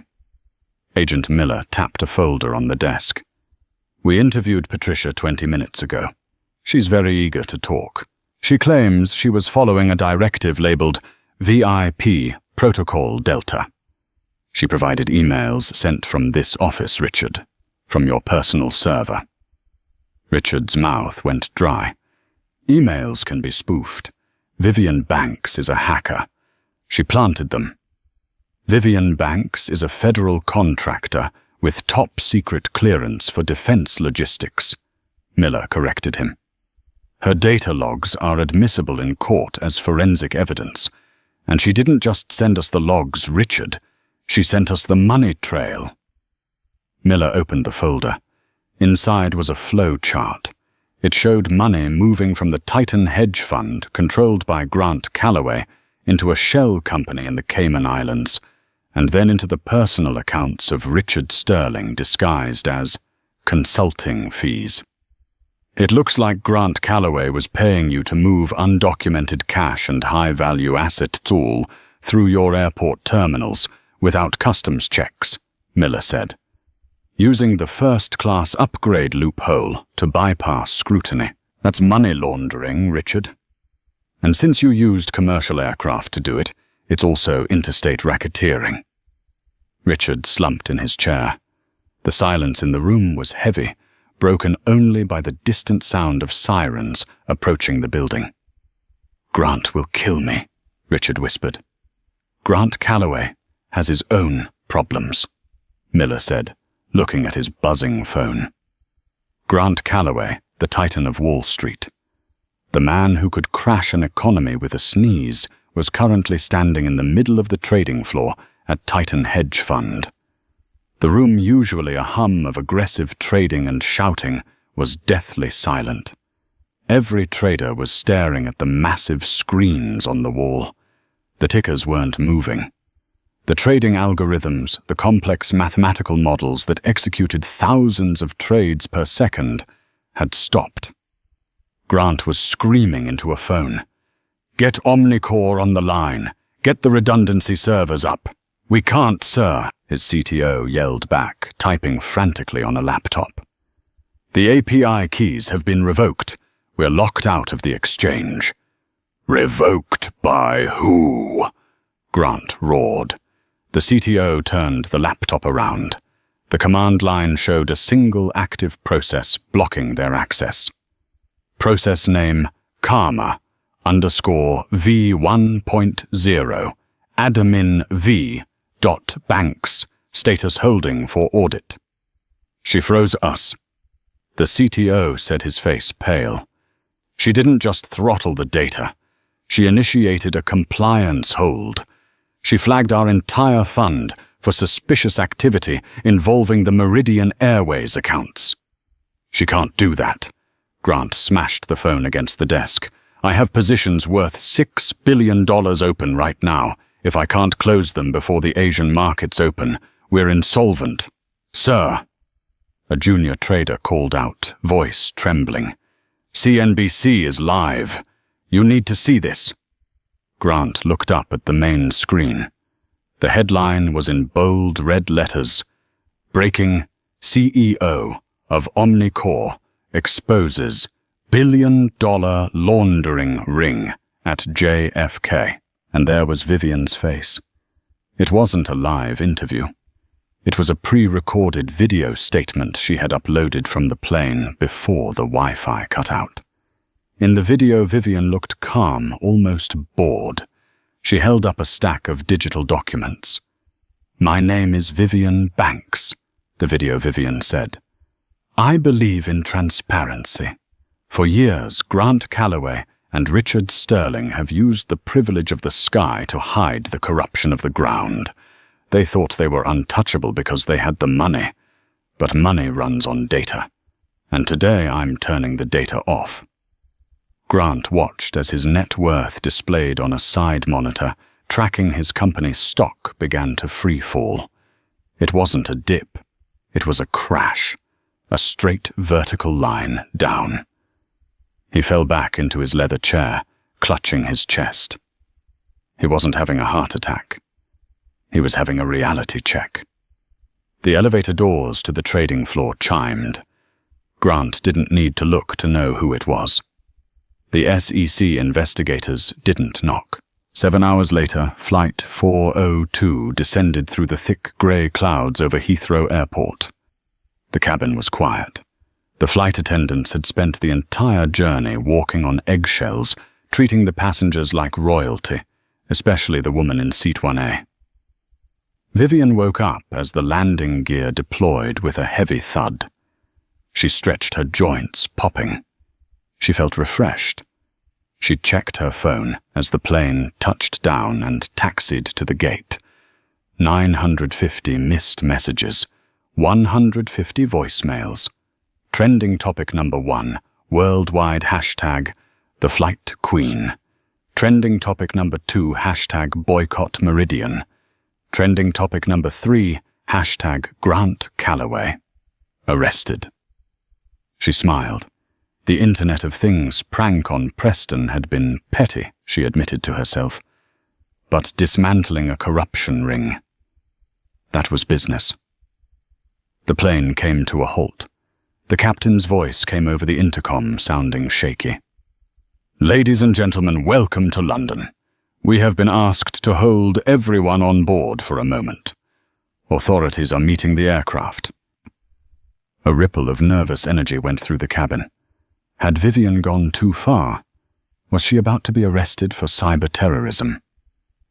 Agent Miller tapped a folder on the desk. "We interviewed Patricia 20 minutes ago. She's very eager to talk. She claims she was following a directive labeled VIP Protocol Delta. She provided emails sent from this office, Richard, from your personal server." Richard's mouth went dry. "Emails can be spoofed. Vivian Banks is a hacker. She planted them." "Vivian Banks is a federal contractor with top-secret clearance for defense logistics," Miller corrected him. "Her data logs are admissible in court as forensic evidence, and she didn't just send us the logs, Richard. She sent us the money trail." Miller opened the folder. Inside was a flow chart. It showed money moving from the Titan hedge fund, controlled by Grant Calloway, into a shell company in the Cayman Islands, and then into the personal accounts of Richard Sterling disguised as consulting fees. "It looks like Grant Calloway was paying you to move undocumented cash and high-value assets all through your airport terminals without customs checks," Miller said, "using the first-class upgrade loophole to bypass scrutiny. That's money laundering, Richard. And since you used commercial aircraft to do it, it's also interstate racketeering." Richard slumped in his chair. The silence in the room was heavy, broken only by the distant sound of sirens approaching the building. "Grant will kill me," Richard whispered. "Grant Calloway has his own problems," Miller said, looking at his buzzing phone. Grant Calloway, the Titan of Wall Street. The man who could crash an economy with a sneeze was currently standing in the middle of the trading floor at Titan Hedge Fund. The room, usually a hum of aggressive trading and shouting, was deathly silent. Every trader was staring at the massive screens on the wall. The tickers weren't moving. The trading algorithms, the complex mathematical models that executed thousands of trades per second, had stopped. Grant was screaming into a phone. "Get Omnicore on the line. Get the redundancy servers up." "We can't, sir," his CTO yelled back, typing frantically on a laptop. "The API keys have been revoked. We're locked out of the exchange." "Revoked by who?" Grant roared. The CTO turned the laptop around. The command line showed a single active process blocking their access. Process name Karma _V1.0 admin V. Banks, status holding for audit. "She froze us." The CTO said, his face pale. "She didn't just throttle the data. She initiated a compliance hold. She flagged our entire fund for suspicious activity involving the Meridian Airways accounts." "She can't do that." Grant smashed the phone against the desk. I have positions worth $6 billion open right now. If I can't close them before the Asian markets open, we're insolvent. Sir, a junior trader called out, voice trembling. CNBC is live. You need to see this. Grant looked up at the main screen. The headline was in bold red letters. Breaking: CEO of Omnicore exposes billion-dollar laundering ring at JFK. And there was Vivian's face. It wasn't a live interview. It was a pre-recorded video statement she had uploaded from the plane before the Wi-Fi cut out. In the video, Vivian looked calm, almost bored. She held up a stack of digital documents. "My name is Vivian Banks," the video Vivian said. "I believe in transparency. For years, Grant Calloway and Richard Sterling have used the privilege of the sky to hide the corruption of the ground. They thought they were untouchable because they had the money. But money runs on data. And today I'm turning the data off." Grant watched as his net worth displayed on a side monitor, tracking his company's stock, began to free fall. It wasn't a dip. It was a crash. A straight vertical line down. He fell back into his leather chair, clutching his chest. He wasn't having a heart attack. He was having a reality check. The elevator doors to the trading floor chimed. Grant didn't need to look to know who it was. The SEC investigators didn't knock. 7 hours later, Flight 402 descended through the thick grey clouds over Heathrow Airport. The cabin was quiet. The flight attendants had spent the entire journey walking on eggshells, treating the passengers like royalty, especially the woman in seat 1A. Vivian woke up as the landing gear deployed with a heavy thud. She stretched her joints, popping. She felt refreshed. She checked her phone as the plane touched down and taxied to the gate. 950 missed messages, 150 voicemails. Trending topic number 1, worldwide hashtag the flight queen. Trending topic number 2, hashtag boycott Meridian. Trending topic number 3, hashtag Grant Calloway. Arrested. She smiled. The Internet of Things prank on Preston had been petty, she admitted to herself. But dismantling a corruption ring, that was business. The plane came to a halt. The captain's voice came over the intercom, sounding shaky. "Ladies and gentlemen, welcome to London. We have been asked to hold everyone on board for a moment. Authorities are meeting the aircraft." A ripple of nervous energy went through the cabin. Had Vivian gone too far? Was she about to be arrested for cyber-terrorism?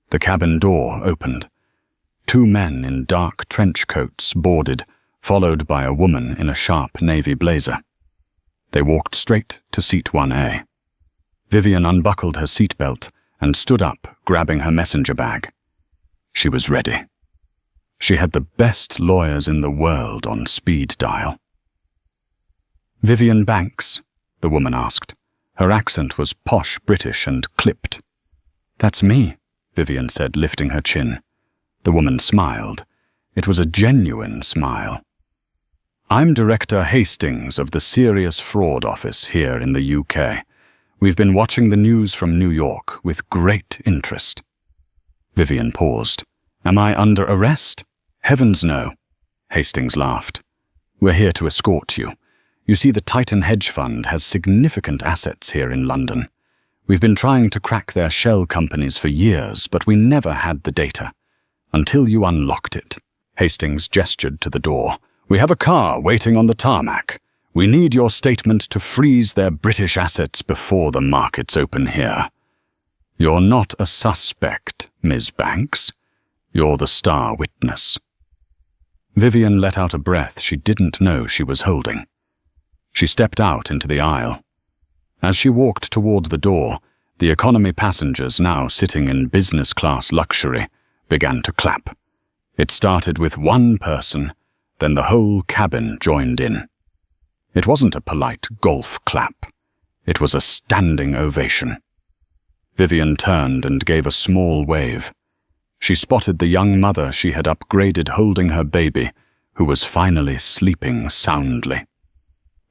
The cabin door opened. 2 men in dark trench coats boarded, followed by a woman in a sharp navy blazer. They walked straight to seat 1A. Vivian unbuckled her seatbelt and stood up, grabbing her messenger bag. She was ready. She had the best lawyers in the world on speed dial. "Vivian Banks?" the woman asked. Her accent was posh British and clipped. "That's me," Vivian said, lifting her chin. The woman smiled. It was a genuine smile. "I'm Director Hastings of the Serious Fraud Office here in the UK. We've been watching the news from New York with great interest." Vivian paused. "Am I under arrest?" "Heavens no," Hastings laughed. "We're here to escort you. You see, the Titan hedge fund has significant assets here in London. We've been trying to crack their shell companies for years, but we never had the data. Until you unlocked it." Hastings gestured to the door. "We have a car waiting on the tarmac. We need your statement to freeze their British assets before the markets open here." "You're not a suspect, Ms. Banks. You're the star witness." Vivian let out a breath she didn't know she was holding. She stepped out into the aisle. As she walked toward the door, the economy passengers, now sitting in business-class luxury, began to clap. It started with one person, then the whole cabin joined in. It wasn't a polite golf clap. It was a standing ovation. Vivian turned and gave a small wave. She spotted the young mother she had upgraded holding her baby, who was finally sleeping soundly.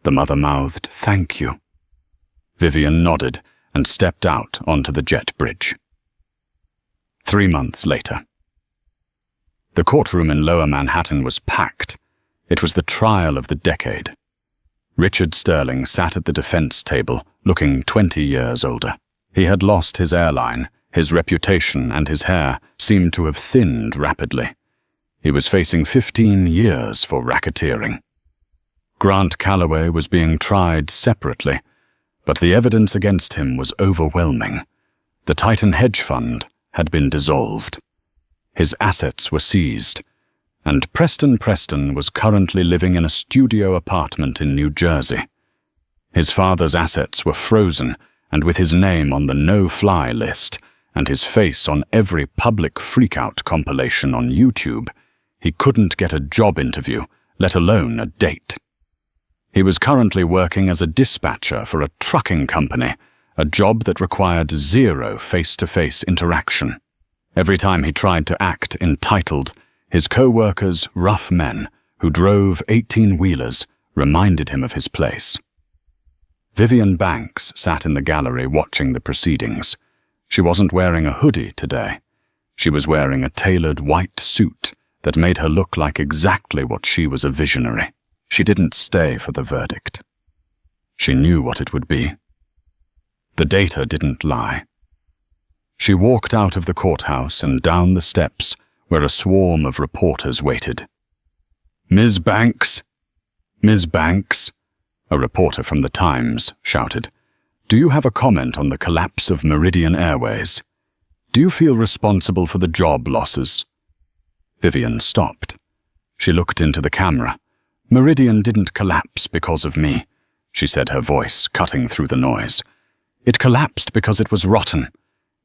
The mother mouthed, "Thank you." Vivian nodded and stepped out onto the jet bridge. 3 months later. The courtroom in Lower Manhattan was packed. It was the trial of the decade. Richard Sterling sat at the defense table, looking 20 years older. He had lost his airline, his reputation and his hair seemed to have thinned rapidly. He was facing 15 years for racketeering. Grant Calloway was being tried separately, but the evidence against him was overwhelming. The Titan hedge fund had been dissolved. His assets were seized, and Preston was currently living in a studio apartment in New Jersey. His father's assets were frozen, and with his name on the no-fly list and his face on every public freakout compilation on YouTube, he couldn't get a job interview, let alone a date. He was currently working as a dispatcher for a trucking company, a job that required zero face-to-face interaction. Every time he tried to act entitled, his co-workers, rough men who drove 18-wheelers, reminded him of his place. Vivian Banks sat in the gallery watching the proceedings. She wasn't wearing a hoodie today. She was wearing a tailored white suit that made her look like exactly what she was, a visionary. She didn't stay for the verdict. She knew what it would be. The data didn't lie. She walked out of the courthouse and down the steps where a swarm of reporters waited. "Ms. Banks! Ms. Banks!" a reporter from the Times shouted. "Do you have a comment on the collapse of Meridian Airways? Do you feel responsible for the job losses?" Vivian stopped. She looked into the camera. "Meridian didn't collapse because of me," she said, her voice cutting through the noise. "It collapsed because it was rotten.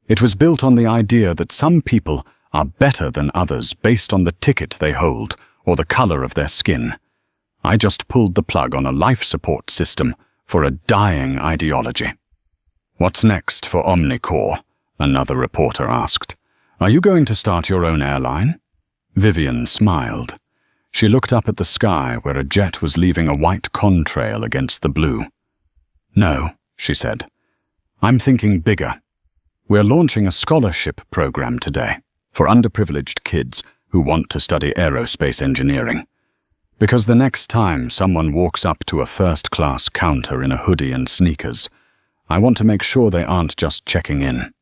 It was built on the idea that some people are better than others based on the ticket they hold or the color of their skin. I just pulled the plug on a life support system for a dying ideology." "What's next for Omnicorp?" another reporter asked. "Are you going to start your own airline?" Vivian smiled. She looked up at the sky where a jet was leaving a white contrail against the blue. "No," she said. "I'm thinking bigger. We're launching a scholarship program today for underprivileged kids who want to study aerospace engineering. Because the next time someone walks up to a first-class counter in a hoodie and sneakers, I want to make sure they aren't just checking in.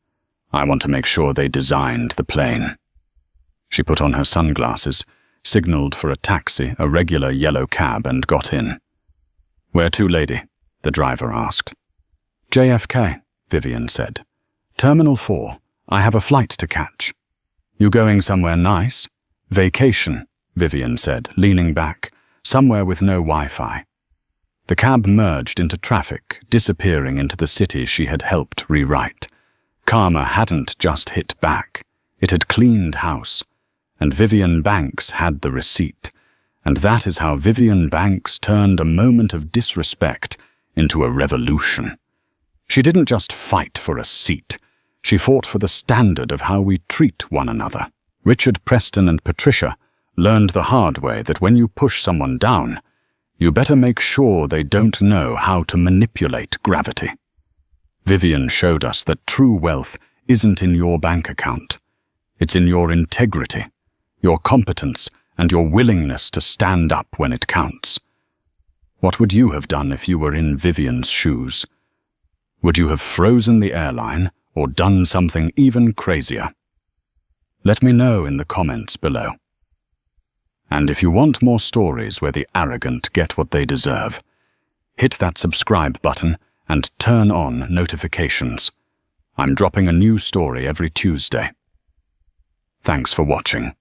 I want to make sure they designed the plane." She put on her sunglasses, signaled for a taxi, a regular yellow cab, and got in. "Where to, lady?" the driver asked. "JFK," Vivian said. "Terminal 4. I have a flight to catch." "You going somewhere nice?" "Vacation," Vivian said, leaning back, "somewhere with no Wi-Fi." The cab merged into traffic, disappearing into the city she had helped rewrite. Karma hadn't just hit back. It had cleaned house. And Vivian Banks had the receipt. And that is how Vivian Banks turned a moment of disrespect into a revolution. She didn't just fight for a seat. She fought for the standard of how we treat one another. Richard Preston and Patricia learned the hard way that when you push someone down, you better make sure they don't know how to manipulate gravity. Vivian showed us that true wealth isn't in your bank account. It's in your integrity, your competence, and your willingness to stand up when it counts. What would you have done if you were in Vivian's shoes? Would you have frozen the airline or done something even crazier? Let me know in the comments below. And if you want more stories where the arrogant get what they deserve, hit that subscribe button and turn on notifications. I'm dropping a new story every Tuesday. Thanks for watching.